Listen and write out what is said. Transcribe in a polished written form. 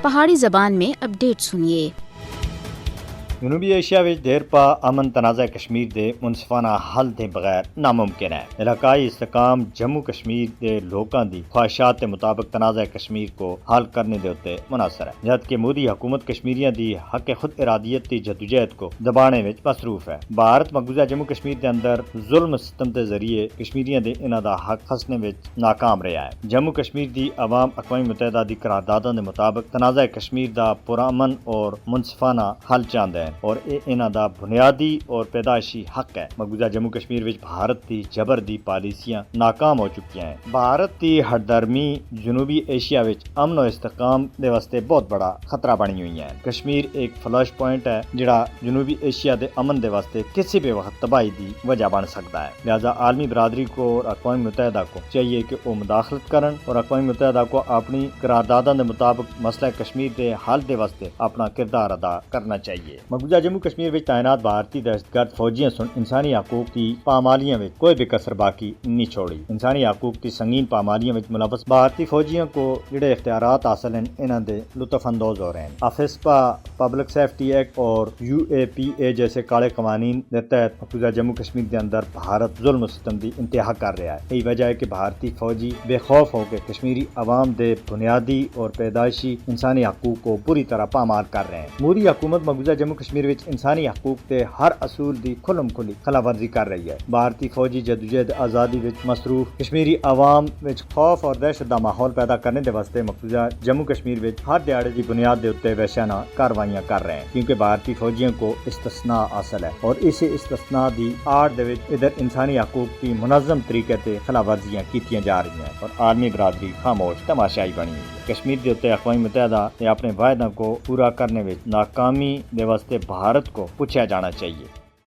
پہاڑی زبان میں اپڈیٹ سنیے۔ جنوبی ایشیا وچ دیر پا امن تنازع کشمیر دے منصفانہ حل دے بغیر ناممکن ہے۔ علاقائی استحکام جموں کشمیر دے لوکاں دی خواہشات کے مطابق تنازع کشمیر کو حل کرنے دے اتے منحصر ہے، جبکہ مودی حکومت کشمیریاں دی حق خود ارادیت دی جدوجہد کو دبانے وچ مصروف ہے۔ بھارت مقبوضہ جموں کشمیر دے اندر ظلم ستم دے ذریعے کشمیریاں دے انہاں دا حق کھسنے وچ ناکام رہا ہے۔ جموں کشمیر دی عوام اقوام متحدہ دی قرارداداں دے مطابق تنازع کشمیر دا پرامن اور منصفانہ حل چاہندے ہیں اور یہ انہاں دا بنیادی اور پیدائشی حق ہے۔ مقبوضہ جموں کشمیر وچ بھارت دی جبر دی پالیسیاں ناکام ہو چکی ہیں۔ بھارت دی ہردرمی جنوبی ایشیا وچ امن و استحکام دے واسطے بہت بڑا خطرہ بنی ہوئی ہے۔ کشمیر ایک فلش پوائنٹ ہے جڑا جنوبی ایشیا دے امن دے واسطے کسی بھی وقت تباہی دی وجہ بن سکتا ہے۔ لہذا عالمی برادری کو اور اقوام متحدہ کو چاہیے کہ وہ مداخلت کرن اور اقوام متحدہ کو اپنی قرارداداں دے مطابق مسئلہ کشمیر دے حل دے واسطے اپنا کردار ادا کرنا چاہیے۔ مقبوضہ جموں کشمیر وچ تعینات بھارتی دہشت گرد فوجیاں سن انسانی حقوق کی پامالیاں وچ کوئی بھی کسر باقی نہیں چھوڑی۔ انسانی حقوق کی سنگین پامالیاں وچ ملوث بھارتی فوجیوں کو جڑے اختیارات حاصل ہیں انہاں دے لطف اندوز ہو رہے ہیں۔ افسپا، پبلک سیفٹی ایکٹ اور UAPA جیسے کالے قوانین کے تحت مقبوضہ جموں کشمیر کے اندر بھارت ظلم و ستم دی انتہا کر رہا ہے۔ یہی وجہ ہے کہ بھارتی فوجی بے خوف ہو کے کشمیری عوام دے بنیادی اور پیدائشی انسانی حقوق کو پوری طرح پامال کر رہے ہیں۔ مودی حکومت مقبوضہ جموں کشمیر وچ انسانی حقوق کے ہر اصول دی کھلم کھلی خلاف ورزی کر رہی ہے۔ بھارتی فوجی جدوجہد آزادی وچ مصروف کشمیری عوام وچ خوف اور دہشت دا ماحول پیدا کرنے دے واسطے مقبوضہ جموں کشمیر وچ ہر دیہڑے دی بنیاد دے اوتے وحشیانہ کاروائیاں کر رہے ہیں، کیونکہ بھارتی فوجیوں کو استثناء حاصل ہے اور اس استثناء دی آڑ دے وچ ادھر انسانی حقوق کی منظم طریقے تے خلاف ورزیاں کیتیاں جا رہی ہیں اور عالمی برادری خاموش تماشائی بنی ہوئی ہے۔ کشمیر دے اوتے اقوام متحدہ نے اپنے وعدوں کو پورا کرنے وچ ناکامی دے واسطے بھارت کو پوچھا جانا چاہیے۔